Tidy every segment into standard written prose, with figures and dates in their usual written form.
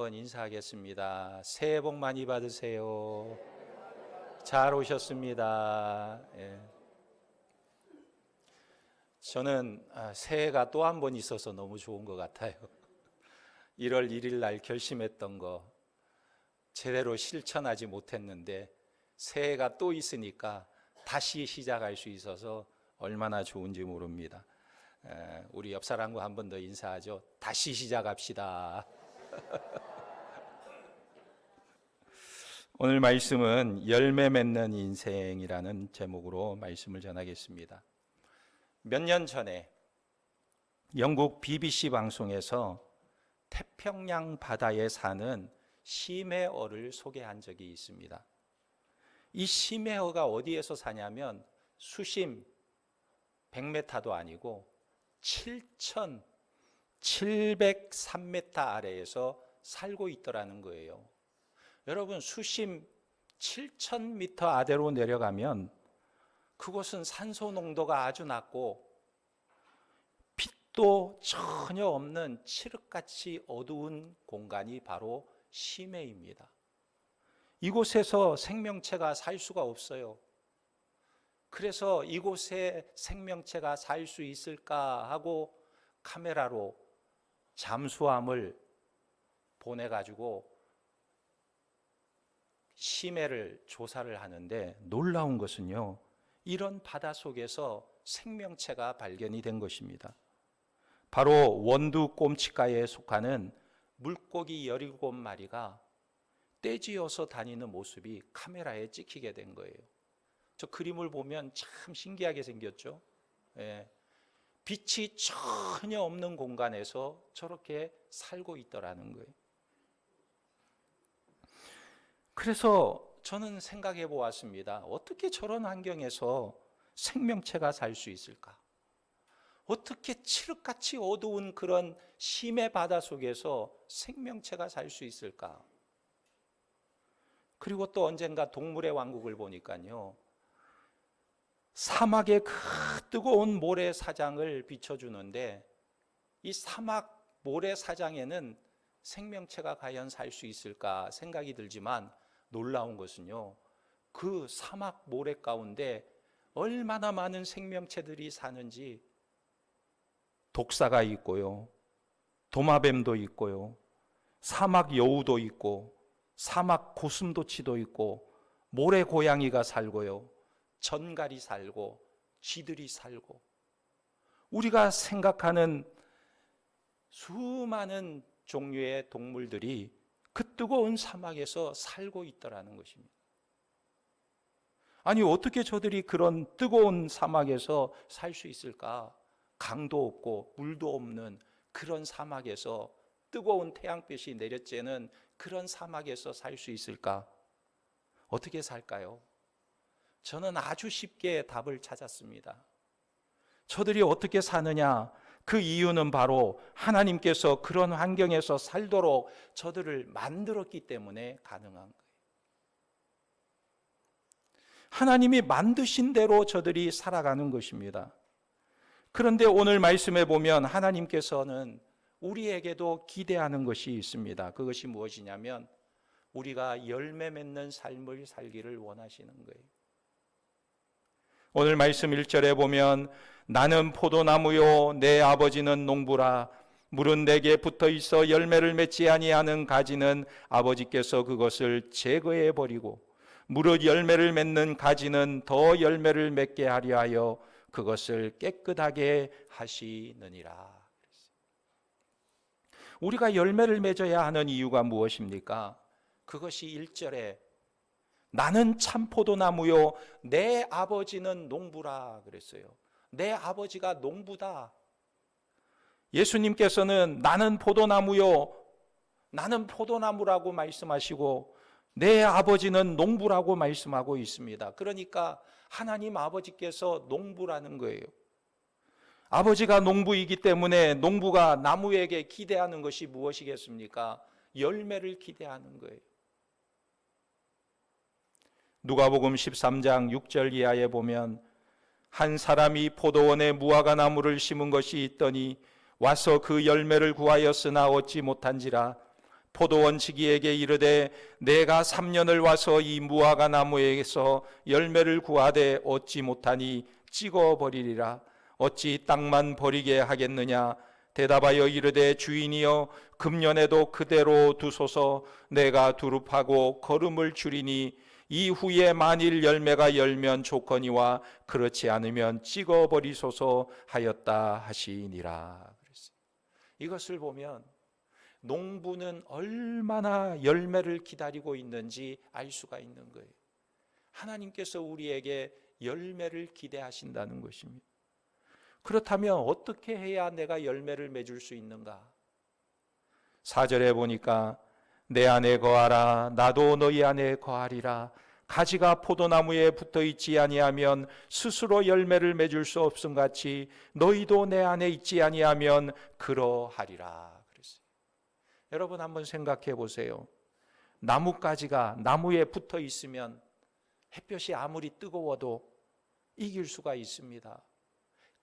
한번 인사하겠습니다. 새해 복 많이 받으세요. 잘 오셨습니다. 예. 저는 새해가 또 한 번 있어서 너무 좋은 것 같아요. 1월 1일 날 결심했던 거 제대로 실천하지 못했는데 새해가 또 있으니까 다시 시작할 수 있어서 얼마나 좋은지 모릅니다. 우리 옆 사람과 한 번 더 인사하죠. 다시 시작합시다. 오늘 말씀은 열매 맺는 인생이라는 제목으로 말씀을 전하겠습니다. 몇 년 전에 영국 BBC 방송에서 태평양 바다에 사는 심해어를 소개한 적이 있습니다. 이 심해어가 어디에서 사냐면 수심 100m도 아니고 7,703m 아래에서 살고 있더라는 거예요. 여러분, 수심 7,000m 아래로 내려가면 그곳은 산소 농도가 아주 낮고 빛도 전혀 없는 칠흑같이 어두운 공간이 바로 심해입니다. 이곳에서 생명체가 살 수가 없어요. 그래서 이곳에 생명체가 살 수 있을까 하고 카메라로 잠수함을 보내가지고 심해를 조사를 하는데 놀라운 것은요, 이런 바다 속에서 생명체가 발견이 된 것입니다. 바로 원두 꼼치과에 속하는 물고기 17마리가 떼지어서 다니는 모습이 카메라에 찍히게 된 거예요. 저 그림을 보면 참 신기하게 생겼죠. 예. 빛이 전혀 없는 공간에서 저렇게 살고 있더라는 거예요. 그래서 저는 생각해 보았습니다. 어떻게 저런 환경에서 생명체가 살 수 있을까? 어떻게 칠흑같이 어두운 그런 심해 바다 속에서 생명체가 살 수 있을까? 그리고 또 언젠가 동물의 왕국을 보니까요, 사막의 그 뜨거운 모래사장을 비춰주는데 이 사막 모래사장에는 생명체가 과연 살 수 있을까 생각이 들지만 놀라운 것은요, 그 사막 모래 가운데 얼마나 많은 생명체들이 사는지 독사가 있고요, 도마뱀도 있고요, 사막 여우도 있고, 사막 고슴도치도 있고, 모래 고양이가 살고요, 전갈이 살고, 쥐들이 살고, 우리가 생각하는 수많은 종류의 동물들이 그 뜨거운 사막에서 살고 있더라는 것입니다. 아니, 어떻게 저들이 그런 뜨거운 사막에서 살 수 있을까? 강도 없고 물도 없는 그런 사막에서, 뜨거운 태양빛이 내려쬐는 그런 사막에서 살 수 있을까? 어떻게 살까요? 저는 아주 쉽게 답을 찾았습니다. 저들이 어떻게 사느냐? 그 이유는 바로 하나님께서 그런 환경에서 살도록 저들을 만들었기 때문에 가능한 거예요. 하나님이 만드신 대로 저들이 살아가는 것입니다. 그런데 오늘 말씀에 보면 하나님께서는 우리에게도 기대하는 것이 있습니다. 그것이 무엇이냐면 우리가 열매 맺는 삶을 살기를 원하시는 거예요. 오늘 말씀 1절에 보면 나는 포도나무요 내 아버지는 농부라 물은 내게 붙어 있어 열매를 맺지 아니하는 가지는 아버지께서 그것을 제거해 버리고 무릇 열매를 맺는 가지는 더 열매를 맺게 하려 하여 그것을 깨끗하게 하시느니라. 우리가 열매를 맺어야 하는 이유가 무엇입니까? 그것이 1절에 나는 참 포도나무요 내 아버지는 농부라 그랬어요. 내 아버지가 농부다. 예수님께서는 나는 포도나무요, 나는 포도나무라고 말씀하시고 내 아버지는 농부라고 말씀하고 있습니다. 그러니까 하나님 아버지께서 농부라는 거예요. 아버지가 농부이기 때문에 농부가 나무에게 기대하는 것이 무엇이겠습니까? 열매를 기대하는 거예요. 누가복음 13장 6절 이하에 보면 한 사람이 포도원에 무화과 나무를 심은 것이 있더니 와서 그 열매를 구하였으나 얻지 못한지라 포도원 지기에게 이르되 내가 3년을 와서 이 무화과 나무에서 열매를 구하되 얻지 못하니 찍어버리리라. 어찌 땅만 버리게 하겠느냐. 대답하여 이르되 주인이여 금년에도 그대로 두소서. 내가 두릅하고 거름을 줄이니 이후에 만일 열매가 열면 좋거니와 그렇지 않으면 찍어버리소서 하였다 하시니라. 이것을 보면 농부는 얼마나 열매를 기다리고 있는지 알 수가 있는 거예요. 하나님께서 우리에게 열매를 기대하신다는 것입니다. 그렇다면 어떻게 해야 내가 열매를 맺을 수 있는가? 4절에 보니까 내 안에 거하라 나도 너희 안에 거하리라. 가지가 포도나무에 붙어 있지 아니하면 스스로 열매를 맺을 수 없음 같이 너희도 내 안에 있지 아니하면 그러하리라 그랬어요. 여러분 한번 생각해 보세요. 나뭇가지가 나무에 붙어 있으면 햇볕이 아무리 뜨거워도 이길 수가 있습니다.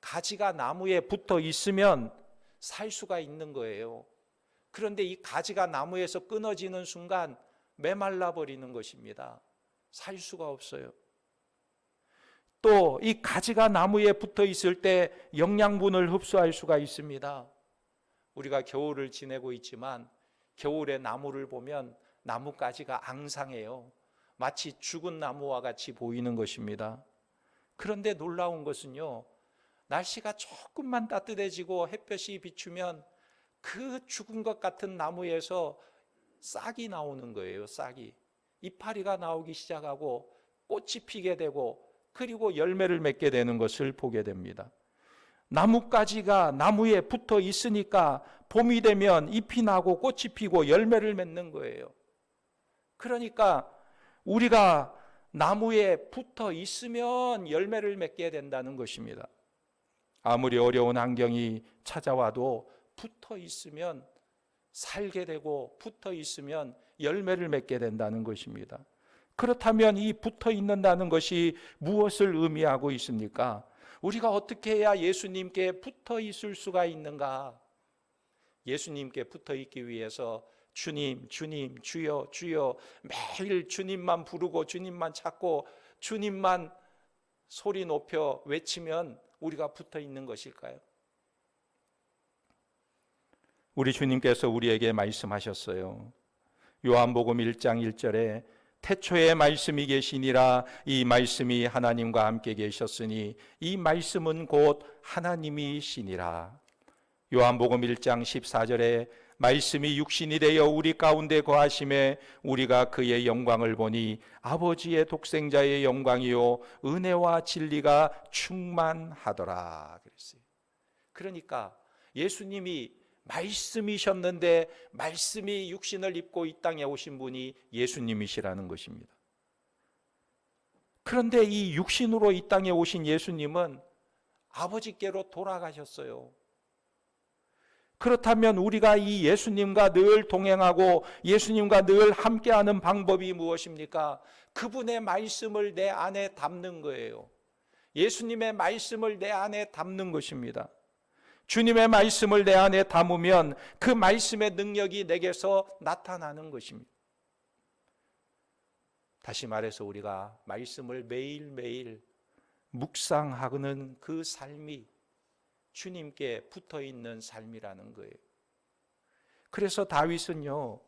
가지가 나무에 붙어 있으면 살 수가 있는 거예요. 그런데 이 가지가 나무에서 끊어지는 순간 메말라 버리는 것입니다. 살 수가 없어요. 또 이 가지가 나무에 붙어 있을 때 영양분을 흡수할 수가 있습니다. 우리가 겨울을 지내고 있지만 겨울에 나무를 보면 나뭇가지가 앙상해요. 마치 죽은 나무와 같이 보이는 것입니다. 그런데 놀라운 것은요, 날씨가 조금만 따뜻해지고 햇볕이 비추면 그 죽은 것 같은 나무에서 싹이 나오는 거예요. 싹이. 이파리가 나오기 시작하고 꽃이 피게 되고 그리고 열매를 맺게 되는 것을 보게 됩니다. 나뭇가지가 나무에 붙어 있으니까 봄이 되면 잎이 나고 꽃이 피고 열매를 맺는 거예요. 그러니까 우리가 나무에 붙어 있으면 열매를 맺게 된다는 것입니다. 아무리 어려운 환경이 찾아와도 붙어 있으면 살게 되고 붙어 있으면 열매를 맺게 된다는 것입니다. 그렇다면 이 붙어 있는다는 것이 무엇을 의미하고 있습니까? 우리가 어떻게 해야 예수님께 붙어 있을 수가 있는가? 예수님께 붙어 있기 위해서 주님, 주님, 주여, 주여 매일 주님만 부르고 주님만 찾고 주님만 소리 높여 외치면 우리가 붙어 있는 것일까요? 우리 주님께서 우리에게 말씀하셨어요. 요한복음 1장 1절에 태초에 말씀이 계시니라. 이 말씀이 하나님과 함께 계셨으니 이 말씀은 곧 하나님이시니라. 요한복음 1장 14절에 말씀이 육신이 되어 우리 가운데 거하심에 우리가 그의 영광을 보니 아버지의 독생자의 영광이요 은혜와 진리가 충만하더라 그랬어요. 그러니까 예수님이 말씀이셨는데 말씀이 육신을 입고 이 땅에 오신 분이 예수님이시라는 것입니다. 그런데 이 육신으로 이 땅에 오신 예수님은 아버지께로 돌아가셨어요. 그렇다면 우리가 이 예수님과 늘 동행하고 예수님과 늘 함께하는 방법이 무엇입니까? 그분의 말씀을 내 안에 담는 거예요. 예수님의 말씀을 내 안에 담는 것입니다. 주님의 말씀을 내 안에 담으면 그 말씀의 능력이 내게서 나타나는 것입니다. 다시 말해서 우리가 말씀을 매일매일 묵상하는 그 삶이 주님께 붙어있는 삶이라는 거예요. 그래서 다윗은요,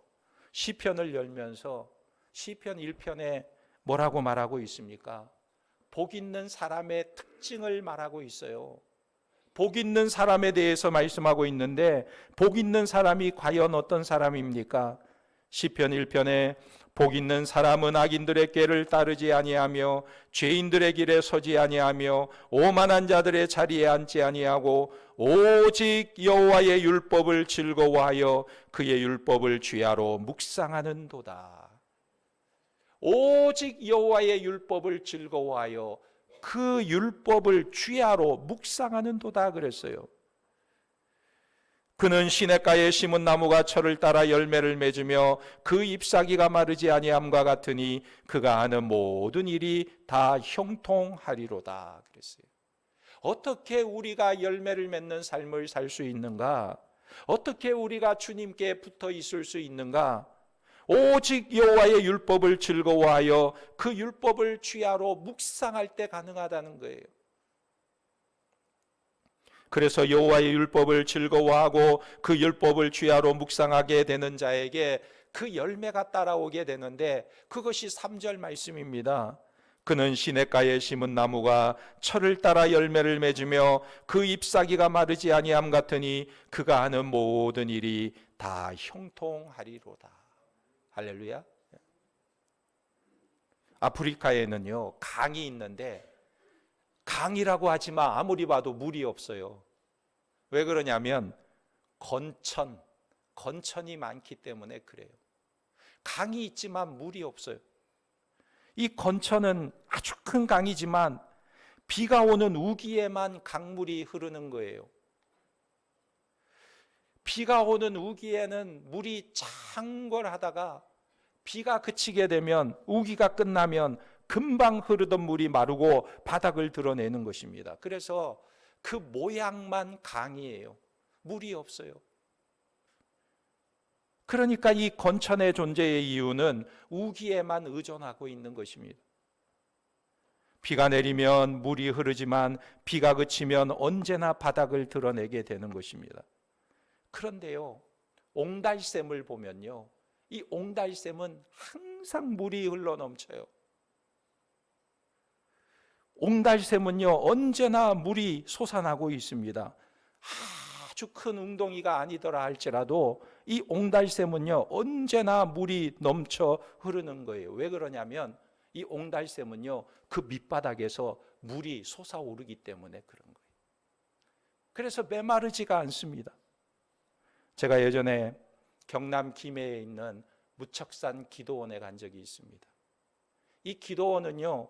시편을 열면서 시편 1편에 뭐라고 말하고 있습니까? 복 있는 사람의 특징을 말하고 있어요. 복 있는 사람에 대해서 말씀하고 있는데 복 있는 사람이 과연 어떤 사람입니까? 시편 1편에 복 있는 사람은 악인들의 꾀를 따르지 아니하며 죄인들의 길에 서지 아니하며 오만한 자들의 자리에 앉지 아니하고 오직 여호와의 율법을 즐거워하여 그의 율법을 주야로 묵상하는도다. 오직 여호와의 율법을 즐거워하여 그 율법을 주야로 묵상하는도다 그랬어요. 그는 시냇가에 심은 나무가 철을 따라 열매를 맺으며 그 잎사귀가 마르지 아니함과 같으니 그가 하는 모든 일이 다 형통하리로다 그랬어요. 어떻게 우리가 열매를 맺는 삶을 살 수 있는가? 어떻게 우리가 주님께 붙어 있을 수 있는가? 오직 여호와의 율법을 즐거워하여 그 율법을 주야로 묵상할 때 가능하다는 거예요. 그래서 여호와의 율법을 즐거워하고 그 율법을 주야로 묵상하게 되는 자에게 그 열매가 따라오게 되는데, 그것이 3절 말씀입니다. 그는 시냇가에 심은 나무가 철을 따라 열매를 맺으며 그 잎사귀가 마르지 아니함 같으니 그가 하는 모든 일이 다 형통하리로다. 할렐루야. 아프리카에는요 강이 있는데, 강이라고 하지만 아무리 봐도 물이 없어요. 왜 그러냐면 건천이 많기 때문에 그래요. 강이 있지만 물이 없어요. 이 건천은 아주 큰 강이지만 비가 오는 우기에만 강물이 흐르는 거예요. 비가 오는 우기에는 물이 장궐하다가 비가 그치게 되면, 우기가 끝나면 금방 흐르던 물이 마르고 바닥을 드러내는 것입니다. 그래서 그 모양만 강이에요. 물이 없어요. 그러니까 이 건천의 존재의 이유는 우기에만 의존하고 있는 것입니다. 비가 내리면 물이 흐르지만 비가 그치면 언제나 바닥을 드러내게 되는 것입니다. 그런데요, 옹달샘을 보면요, 이 옹달샘은 항상 물이 흘러넘쳐요. 옹달샘은요 언제나 물이 솟아나고 있습니다. 아주 큰 웅덩이가 아니더라 할지라도 이 옹달샘은요 언제나 물이 넘쳐 흐르는 거예요. 왜 그러냐면 이 옹달샘은요 그 밑바닥에서 물이 솟아오르기 때문에 그런 거예요. 그래서 메마르지가 않습니다. 제가 예전에 경남 김해에 있는 무척산 기도원에 간 적이 있습니다. 이 기도원은요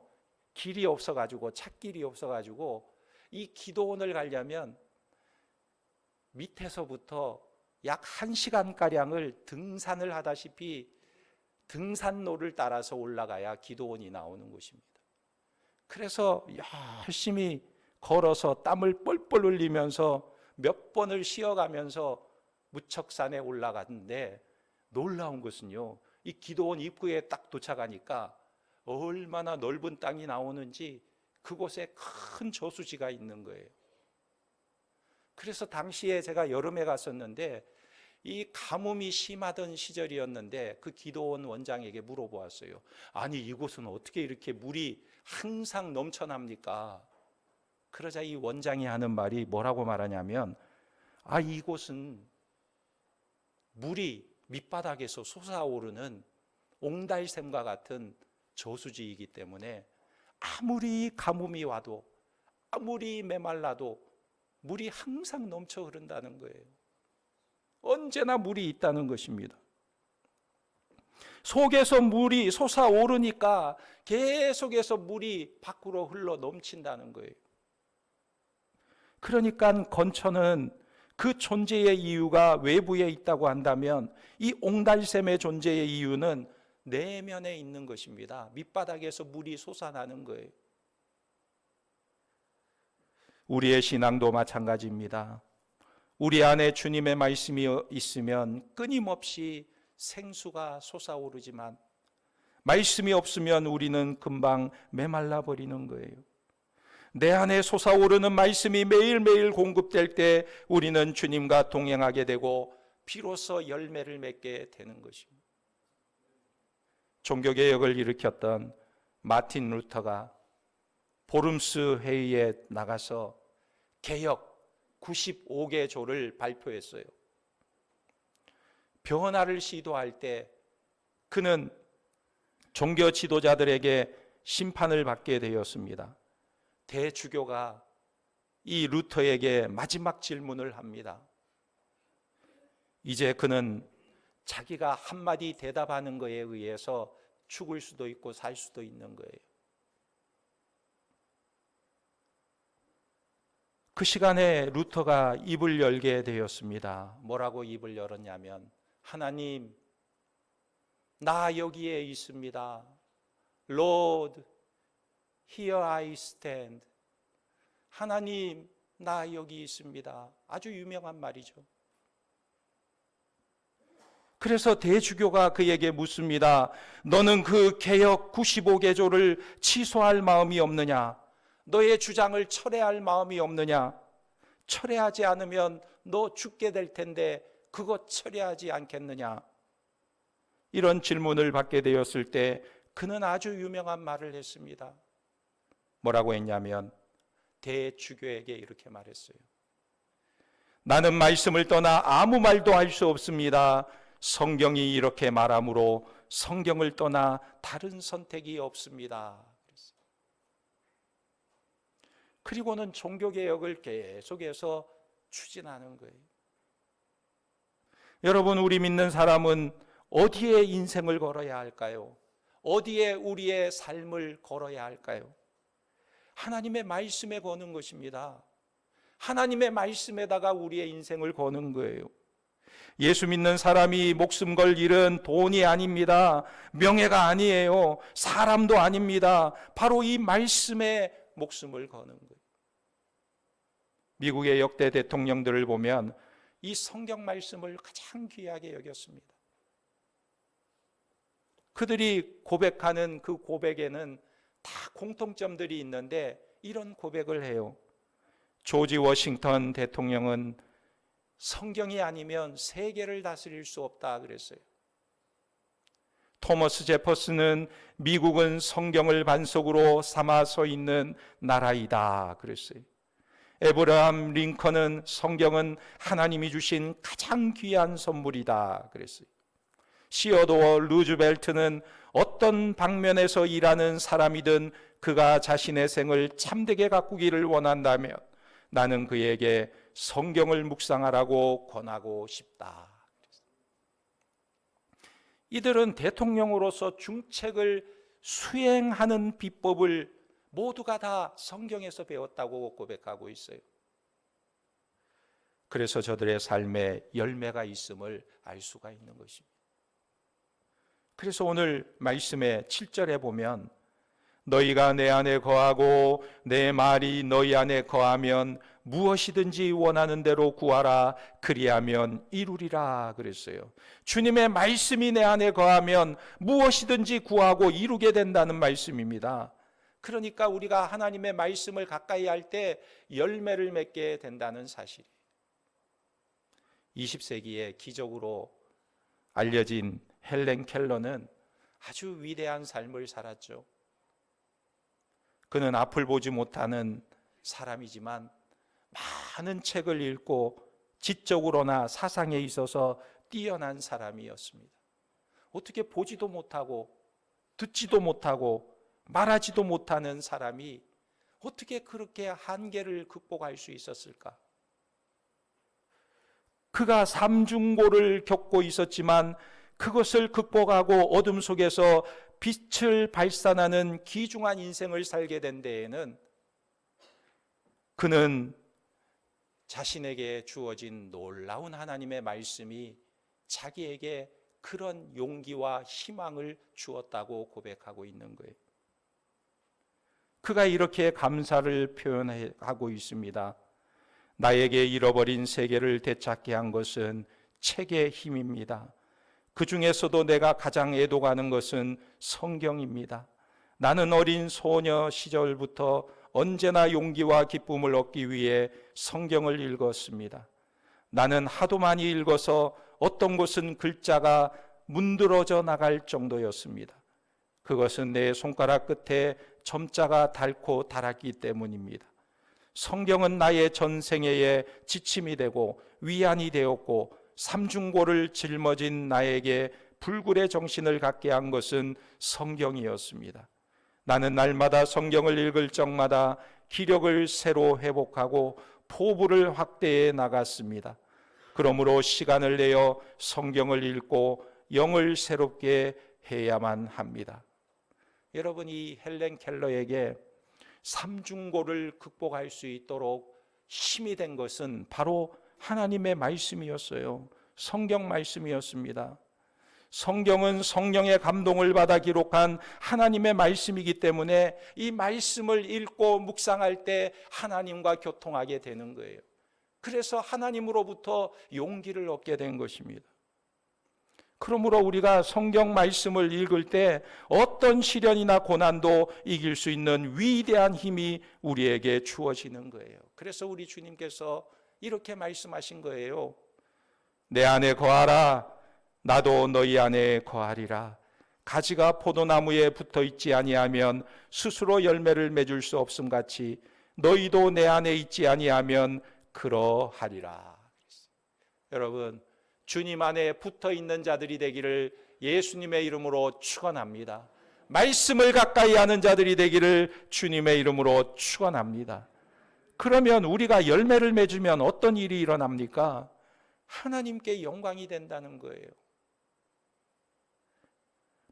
길이 없어가지고, 찻길이 없어가지고 이 기도원을 가려면 밑에서부터 약 1시간가량을 등산을 하다시피 등산로를 따라서 올라가야 기도원이 나오는 곳입니다. 그래서 열심히 걸어서 땀을 뻘뻘 흘리면서 몇 번을 쉬어가면서 무척산에 올라갔는데, 놀라운 것은요 이 기도원 입구에 딱 도착하니까 얼마나 넓은 땅이 나오는지 그곳에 큰 저수지가 있는 거예요. 그래서 당시에 제가 여름에 갔었는데 이 가뭄이 심하던 시절이었는데 그 기도원 원장에게 물어보았어요. 아니 이곳은 어떻게 이렇게 물이 항상 넘쳐납니까? 그러자 이 원장이 하는 말이 뭐라고 말하냐면, 이곳은 물이 밑바닥에서 솟아오르는 옹달샘과 같은 저수지이기 때문에 아무리 가뭄이 와도, 아무리 메말라도 물이 항상 넘쳐 흐른다는 거예요. 언제나 물이 있다는 것입니다. 속에서 물이 솟아오르니까 계속해서 물이 밖으로 흘러 넘친다는 거예요. 그러니까 건천은 그 존재의 이유가 외부에 있다고 한다면 이 옹달샘의 존재의 이유는 내면에 있는 것입니다. 밑바닥에서 물이 솟아나는 거예요. 우리의 신앙도 마찬가지입니다. 우리 안에 주님의 말씀이 있으면 끊임없이 생수가 솟아오르지만 말씀이 없으면 우리는 금방 메말라 버리는 거예요. 내 안에 솟아오르는 말씀이 매일매일 공급될 때 우리는 주님과 동행하게 되고 비로소 열매를 맺게 되는 것입니다. 종교개혁을 일으켰던 마틴 루터가 보름스 회의에 나가서 개혁 95개 조를 발표했어요. 변화를 시도할 때 그는 종교 지도자들에게 심판을 받게 되었습니다. 대주교가 이 루터에게 마지막 질문을 합니다. 이제 그는 자기가 한마디 대답하는 것에 의해서 죽을 수도 있고 살 수도 있는 거예요. 그 시간에 루터가 입을 열게 되었습니다. 뭐라고 입을 열었냐면, 하나님, 나 여기에 있습니다. Lord, here I stand. 하나님, 나 여기 있습니다. 아주 유명한 말이죠. 그래서 대주교가 그에게 묻습니다. 너는 그 개역 95개조를 취소할 마음이 없느냐? 너의 주장을 철회할 마음이 없느냐? 철회하지 않으면 너 죽게 될 텐데 그것 철회하지 않겠느냐? 이런 질문을 받게 되었을 때 그는 아주 유명한 말을 했습니다. 뭐라고 했냐면 대주교에게 이렇게 말했어요. 나는 말씀을 떠나 아무 말도 할 수 없습니다. 성경이 이렇게 말하므로 성경을 떠나 다른 선택이 없습니다. 그리고는 종교개혁을 계속해서 추진하는 거예요. 여러분, 우리 믿는 사람은 어디에 인생을 걸어야 할까요? 어디에 우리의 삶을 걸어야 할까요? 하나님의 말씀에 거는 것입니다. 하나님의 말씀에다가 우리의 인생을 거는 거예요. 예수 믿는 사람이 목숨 걸 일은 돈이 아닙니다. 명예가 아니에요. 사람도 아닙니다. 바로 이 말씀에 목숨을 거는 거예요. 미국의 역대 대통령들을 보면 이 성경 말씀을 가장 귀하게 여겼습니다. 그들이 고백하는 그 고백에는 다 공통점들이 있는데 이런 고백을 해요. 조지 워싱턴 대통령은 성경이 아니면 세계를 다스릴 수 없다 그랬어요. 토머스 제퍼슨은 미국은 성경을 반석으로 삼아 서 있는 나라이다 그랬어요. 에브라함 링컨은 성경은 하나님이 주신 가장 귀한 선물이다 그랬어요. 시어도어 루즈벨트는 어떤 방면에서 일하는 사람이든 그가 자신의 생을 참되게 가꾸기를 원한다면 나는 그에게 성경을 묵상하라고 권하고 싶다. 이들은 대통령으로서 중책을 수행하는 비법을 모두가 다 성경에서 배웠다고 고백하고 있어요. 그래서 저들의 삶에 열매가 있음을 알 수가 있는 것입니다. 그래서 오늘 말씀의 7절에 보면 너희가 내 안에 거하고 내 말이 너희 안에 거하면 무엇이든지 원하는 대로 구하라 그리하면 이루리라 그랬어요. 주님의 말씀이 내 안에 거하면 무엇이든지 구하고 이루게 된다는 말씀입니다. 그러니까 우리가 하나님의 말씀을 가까이 할 때 열매를 맺게 된다는 사실이에요. 20세기에 기적으로 알려진 헬렌 켈러는 아주 위대한 삶을 살았죠. 그는 앞을 보지 못하는 사람이지만 많은 책을 읽고 지적으로나 사상에 있어서 뛰어난 사람이었습니다. 어떻게 보지도 못하고 듣지도 못하고 말하지도 못하는 사람이 어떻게 그렇게 한계를 극복할 수 있었을까? 그가 삼중고를 겪고 있었지만 그것을 극복하고 어둠 속에서 빛을 발산하는 귀중한 인생을 살게 된 데에는 그는 자신에게 주어진 놀라운 하나님의 말씀이 자기에게 그런 용기와 희망을 주었다고 고백하고 있는 거예요. 그가 이렇게 감사를 표현하고 있습니다. 나에게 잃어버린 세계를 되찾게 한 것은 책의 힘입니다. 그 중에서도 내가 가장 애도가는 것은 성경입니다. 나는 어린 소녀 시절부터 언제나 용기와 기쁨을 얻기 위해 성경을 읽었습니다. 나는 하도 많이 읽어서 어떤 곳은 글자가 문드러져 나갈 정도였습니다. 그것은 내 손가락 끝에 점자가 닳고 닳았기 때문입니다. 성경은 나의 전생애의 지침이 되고 위안이 되었고 삼중고를 짊어진 나에게 불굴의 정신을 갖게 한 것은 성경이었습니다. 나는 날마다 성경을 읽을 적마다 기력을 새로 회복하고 포부를 확대해 나갔습니다. 그러므로 시간을 내어 성경을 읽고 영을 새롭게 해야만 합니다. 여러분, 이 헬렌 켈러에게 삼중고를 극복할 수 있도록 힘이 된 것은 바로 하나님의 말씀이었어요. 성경 말씀이었습니다. 성경은 성령의 감동을 받아 기록한 하나님의 말씀이기 때문에 이 말씀을 읽고 묵상할 때 하나님과 교통하게 되는 거예요. 그래서 하나님으로부터 용기를 얻게 된 것입니다. 그러므로 우리가 성경 말씀을 읽을 때 어떤 시련이나 고난도 이길 수 있는 위대한 힘이 우리에게 주어지는 거예요. 그래서 우리 주님께서 이렇게 말씀하신 거예요. 내 안에 거하라. 나도 너희 안에 거하리라. 가지가 포도나무에 붙어 있지 아니하면 스스로 열매를 맺을 수 없음 같이 너희도 내 안에 있지 아니하면 그러하리라. 여러분, 주님 안에 붙어 있는 자들이 되기를 예수님의 이름으로 축원합니다. 말씀을 가까이 하는 자들이 되기를 주님의 이름으로 축원합니다. 그러면 우리가 열매를 맺으면 어떤 일이 일어납니까? 하나님께 영광이 된다는 거예요.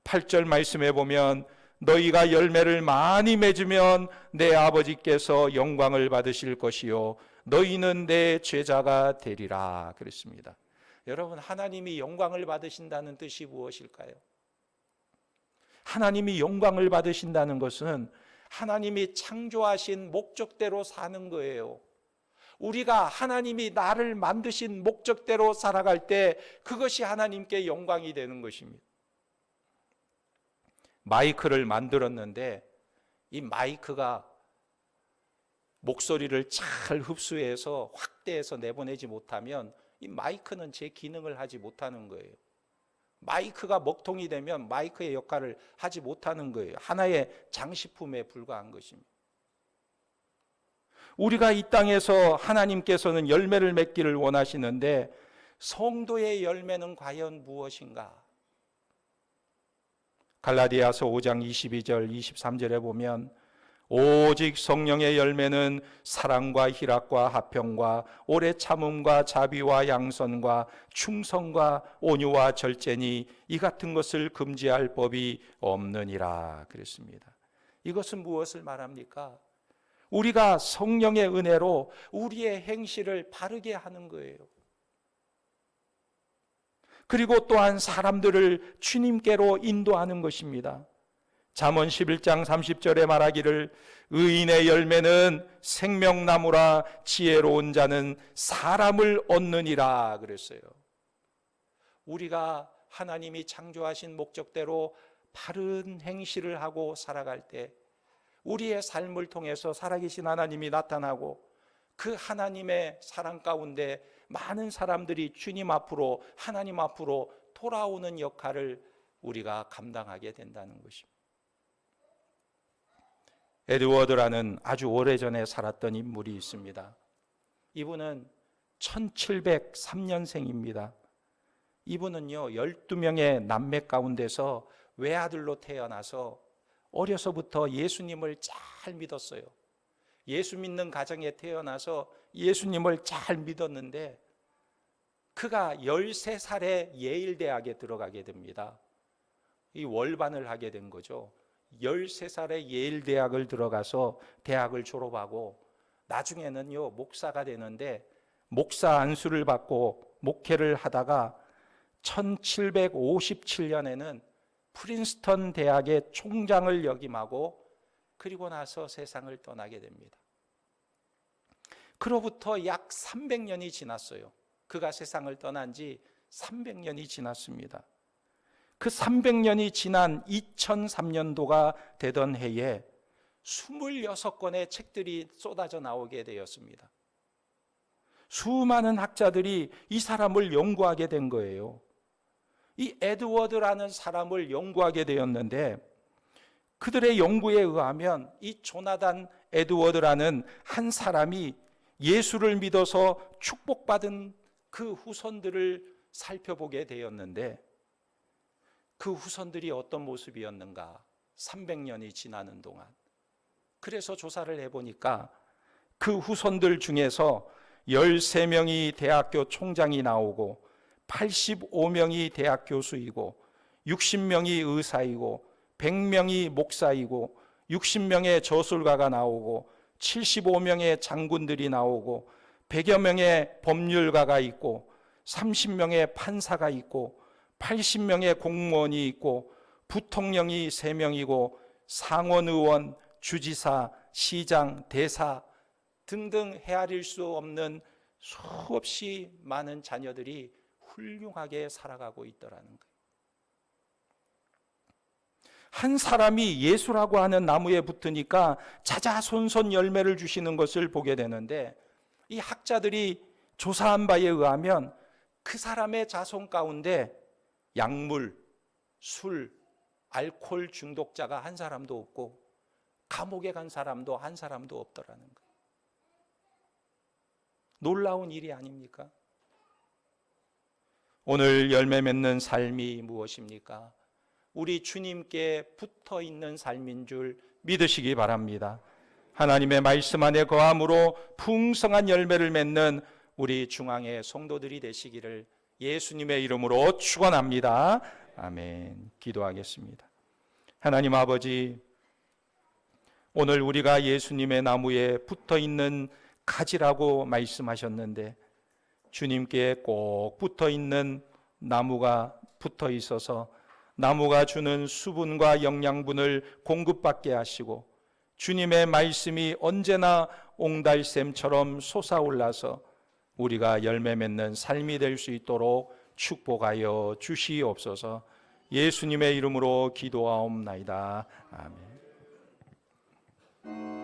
8절 말씀에 보면 너희가 열매를 많이 맺으면 내 아버지께서 영광을 받으실 것이요 너희는 내 제자가 되리라 그랬습니다. 여러분, 하나님이 영광을 받으신다는 뜻이 무엇일까요? 하나님이 영광을 받으신다는 것은 하나님이 창조하신 목적대로 사는 거예요. 우리가 하나님이 나를 만드신 목적대로 살아갈 때 그것이 하나님께 영광이 되는 것입니다. 마이크를 만들었는데 이 마이크가 목소리를 잘 흡수해서 확대해서 내보내지 못하면 이 마이크는 제 기능을 하지 못하는 거예요. 마이크가 먹통이 되면 마이크의 역할을 하지 못하는 거예요. 하나의 장식품에 불과한 것입니다. 우리가 이 땅에서 하나님께서는 열매를 맺기를 원하시는데 성도의 열매는 과연 무엇인가? 갈라디아서 5장 22절 23절에 보면 오직 성령의 열매는 사랑과 희락과 화평과 오래 참음과 자비와 양선과 충성과 온유와 절제니 이 같은 것을 금지할 법이 없느니라 그랬습니다. 이것은 무엇을 말합니까? 우리가 성령의 은혜로 우리의 행실을 바르게 하는 거예요. 그리고 또한 사람들을 주님께로 인도하는 것입니다. 잠언 11장 30절에 말하기를 의인의 열매는 생명나무라 지혜로운 자는 사람을 얻느니라 그랬어요. 우리가 하나님이 창조하신 목적대로 바른 행실을 하고 살아갈 때 우리의 삶을 통해서 살아계신 하나님이 나타나고 그 하나님의 사랑 가운데 많은 사람들이 주님 앞으로 하나님 앞으로 돌아오는 역할을 우리가 감당하게 된다는 것입니다. 에드워드라는 아주 오래전에 살았던 인물이 있습니다. 이분은 1703년생입니다. 이분은요 12명의 남매 가운데서 외아들로 태어나서 어려서부터 예수님을 잘 믿었어요. 예수 믿는 가정에 태어나서 예수님을 잘 믿었는데 그가 13살에 예일대학에 들어가게 됩니다. 이 월반을 하게 된 거죠. 13살에 예일대학을 들어가서 대학을 졸업하고 나중에는요 목사가 되는데 목사 안수를 받고 목회를 하다가 1757년에는 프린스턴 대학의 총장을 역임하고 그리고 나서 세상을 떠나게 됩니다. 그로부터 약 300년이 지났어요. 그가 세상을 떠난 지 300년이 지났습니다. 그 300년이 지난 2003년도가 되던 해에 26권의 책들이 쏟아져 나오게 되었습니다. 수많은 학자들이 이 사람을 연구하게 된 거예요. 이 에드워드라는 사람을 연구하게 되었는데 그들의 연구에 의하면 이 조나단 에드워드라는 한 사람이 예수를 믿어서 축복받은 그 후손들을 살펴보게 되었는데 그 후손들이 어떤 모습이었는가? 300년이 지나는 동안. 그래서 조사를 해보니까 그 후손들 중에서 13명이 대학교 총장이 나오고 85명이 대학 교수이고 60명이 의사이고 100명이 목사이고 60명의 저술가가 나오고 75명의 장군들이 나오고 100여 명의 법률가가 있고 30명의 판사가 있고 80명의 공무원이 있고 부통령이 3명이고 상원의원, 주지사, 시장, 대사 등등 헤아릴 수 없는 수없이 많은 자녀들이 훌륭하게 살아가고 있더라는 거예요. 한 사람이 예수라고 하는 나무에 붙으니까 자자손손 열매를 주시는 것을 보게 되는데, 이 학자들이 조사한 바에 의하면 그 사람의 자손 가운데 약물, 술, 알코올 중독자가 한 사람도 없고 감옥에 간 사람도 한 사람도 없더라는 거예요. 놀라운 일이 아닙니까? 오늘 열매 맺는 삶이 무엇입니까? 우리 주님께 붙어 있는 삶인 줄 믿으시기 바랍니다. 하나님의 말씀 안에 거함으로 풍성한 열매를 맺는 우리 중앙의 성도들이 되시기를 예수님의 이름으로 축원합니다. 아멘. 기도하겠습니다. 하나님 아버지, 오늘 우리가 예수님의 나무에 붙어 있는 가지라고 말씀하셨는데, 주님께 꼭 붙어 있는 나무가 붙어 있어서 나무가 주는 수분과 영양분을 공급받게 하시고, 주님의 말씀이 언제나 옹달샘처럼 솟아올라서 우리가 열매 맺는 삶이 될 수 있도록 축복하여 주시옵소서. 예수님의 이름으로 기도하옵나이다. 아멘.